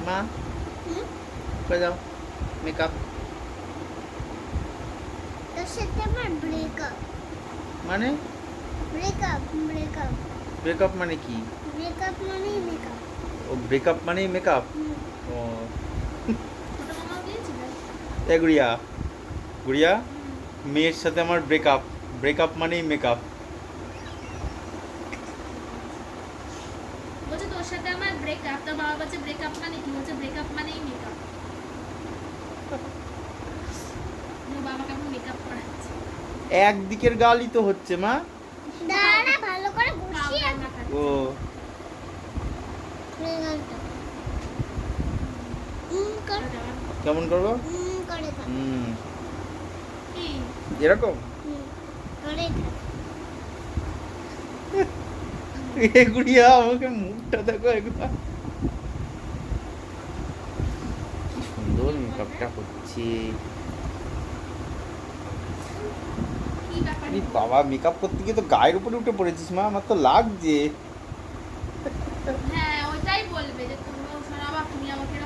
মা করে দাও মেকআপ। তোর সাথে আমার ব্রেকআপ। মানে ব্রেকআপ ব্রেকআপ ব্রেকআপ মানে কি? ব্রেকআপ মানেই মেকআপ। ও ব্রেকআপ মানেই মেকআপ। ও ছোট মামাও দিয়েছিল। এ গুড়িয়া গুড়িয়া, মেয়ের সাথে আমার ব্রেকআপ, ব্রেকআপ মানেই মেকআপ। বলছে তোর সাথে আমার ব্রেকআপ, তোর বাবা বলছে ব্রেকআপ মানে কি? বলছে ব্রেকআপ মানেই মেকআপ। বাবা কেমন মেকআপ করাচ্ছে। একদিকের গালই তো হচ্ছে মা। দাঁড়া ভালো করে বসিয়ে ও কর কেমন করবো? করে থাক কি এরকম করে থাক। এ গুড়িয়া আমাকে মুখটা দেখো একবার, কি সুন্দর মেকআপটা হচ্ছে। কি ব্যাপার? এই বাবা মেকআপ করতে গিয়ে তো গায়ের উপরে উঠে পড়েছিস মা, আমার তো লাগছে। হ্যাঁ ওইটাই বলবে যে তুমি শোনাবা, তুমি আমাকে